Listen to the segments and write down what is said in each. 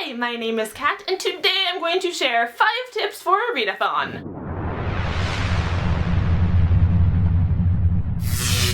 Hi, my name is Kat, and today I'm going to share 5 tips for a read-a-thon.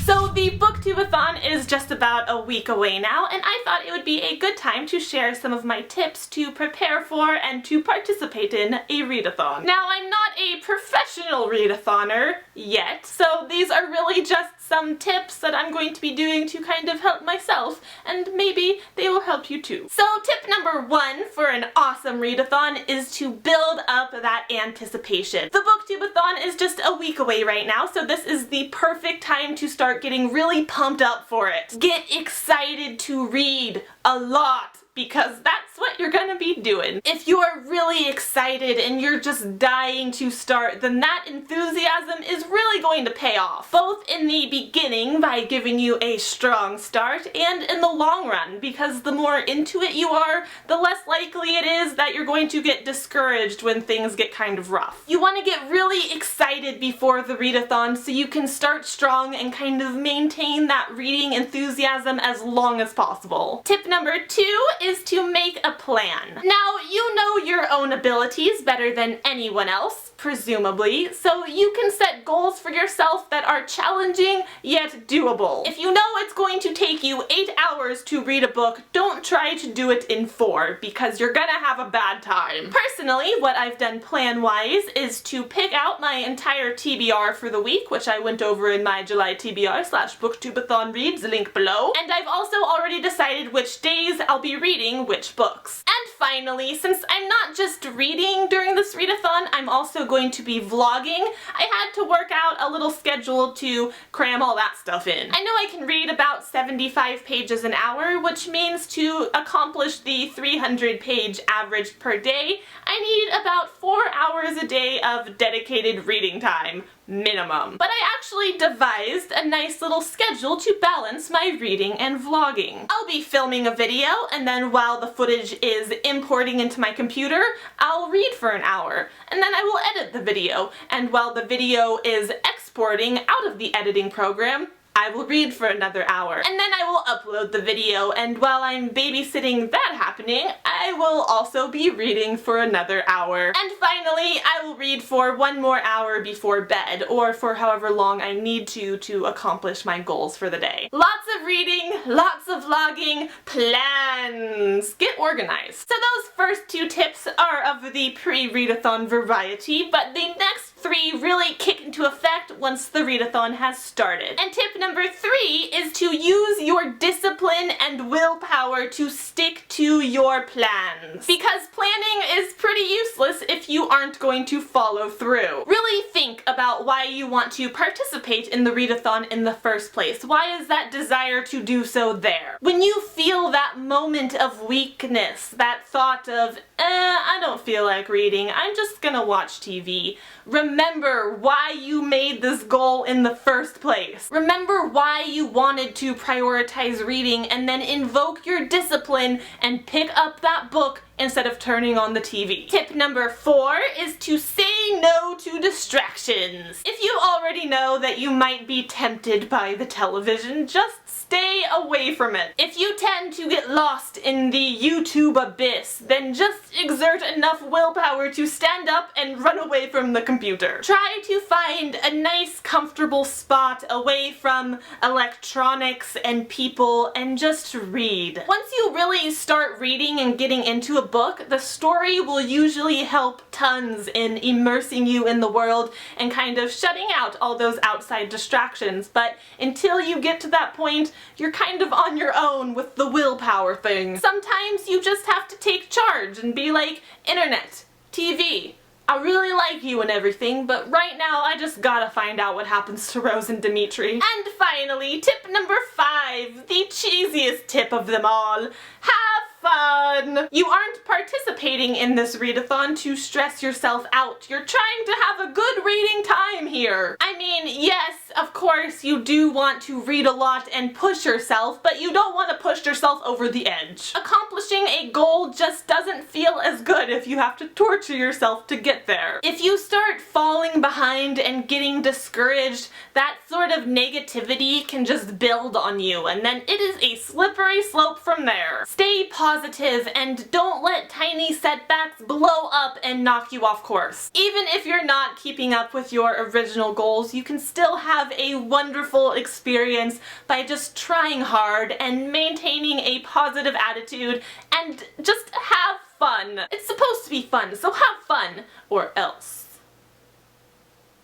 So the BOOKTUBE-A-THON is just about a week away now, and I thought it would be a good time to share some of my tips to prepare for and to participate in a read-a-thon. Now, I'm not a professional read-a-thoner yet, so these are really just some tips that I'm going to be doing to kind of help myself, and maybe they will help you too. So tip number 1 for an awesome read-a-thon is to build up that anticipation. The BOOKTUBE-A-THON is just a week away right now, so this is the perfect time to start getting really pumped up for it. Get excited to read a lot, because that's what you're gonna be doing. If you are really excited and you're just dying to start, then that enthusiasm is really going to pay off. Both in the beginning by giving you a strong start, and in the long run, because the more into it you are, the less likely it is that you're going to get discouraged when things get kind of rough. You want to get really excited before the read-a-thon so you can start strong and kind of maintain that reading enthusiasm as long as possible. Tip number 2 is to make a plan. Now, you know your own abilities better than anyone else, presumably, so you can set goals for yourself that are challenging yet doable. If you know it's going to take you 8 hours to read a book, don't try to do it in 4, because you're gonna have a bad time. Personally, what I've done plan-wise is to pick out my entire TBR for the week, which I went over in my July TBR/BOOKTUBE-A-THON reads, link below, and I've also already decided which days I'll be reading which books. And finally, since I'm not just reading during this read-a-thon, I'm also going to be vlogging. I had to work out a little schedule to cram all that stuff in. I know I can read about 75 pages an hour, which means to accomplish the 300-page average per day, I need about 4 hours a day of dedicated reading time. Minimum. But I actually devised a nice little schedule to balance my reading and vlogging. I'll be filming a video, and then while the footage is importing into my computer, I'll read for an hour, and then I will edit the video, and while the video is exporting out of the editing program, I will read for another hour, and then I will upload the video, and while I'm babysitting that happening, I will also be reading for another hour. And finally, I will read for 1 more hour before bed, or for however long I need to accomplish my goals for the day. Lots of reading, lots of vlogging, plans. Get organized. So those first 2 tips are of the pre-read-a-thon variety, but the next 3 really kick into effect once the read-a-thon has started. And tip number 3 is to use your discipline and willpower to stick to your plans. Because planning is pretty useless if you aren't going to follow through. Really think about why you want to participate in the read-a-thon in the first place. Why is that desire to do so there? When you feel that moment of weakness, that thought of, I don't feel like reading, I'm just gonna watch TV. Remember why you made this goal in the first place. Remember why you wanted to prioritize reading, and then invoke your discipline and pick up that book instead of turning on the TV. Tip number 4 is to say no to distractions. If you already know that you might be tempted by the television, just stay away from it. If you tend to get lost in the YouTube abyss, then just exert enough willpower to stand up and run away from the computer. Try to find a nice, comfortable spot away from electronics and people and just read. Once you really start reading and getting into a book, the story will usually help tons in immersing you in the world and kind of shutting out all those outside distractions. But until you get to that point, you're kind of on your own with the willpower thing. Sometimes you just have to take charge and be like, internet, TV, I really like you and everything, but right now I just gotta find out what happens to Rose and Dimitri. And finally, tip number 5, the cheesiest tip of them all. Have fun! You aren't participating in this read-a-thon to stress yourself out. You're trying to have a good reading time here. I mean, yes, of course you do want to read a lot and push yourself, but you don't want to push yourself over the edge. Accomplishing a goal just doesn't doesn't feel as good if you have to torture yourself to get there. If you start falling behind and getting discouraged, that sort of negativity can just build on you, and then it is a slippery slope from there. Stay positive and don't let tiny setbacks blow up and knock you off course. Even if you're not keeping up with your original goals, you can still have a wonderful experience by just trying hard and maintaining a positive attitude and just have fun. It's supposed to be fun, so have fun, or else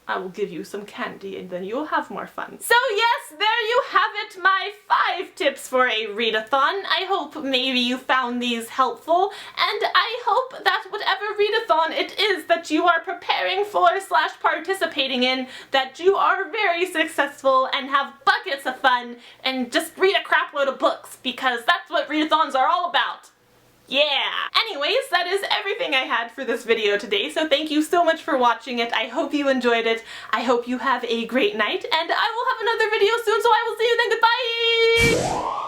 I will give you some candy and then you'll have more fun. So yes, there you have it, my 5 tips for a read-a-thon. I hope maybe you found these helpful, and I hope that whatever read-a-thon it is that you are preparing for / participating in, that you are very successful and have buckets of fun and just read a crap load of books, because that's what read-a-thons are all about. Yeah! Anyways, that is everything I had for this video today, so thank you so much for watching it. I hope you enjoyed it. I hope you have a great night, and I will have another video soon, so I will see you then. Goodbye!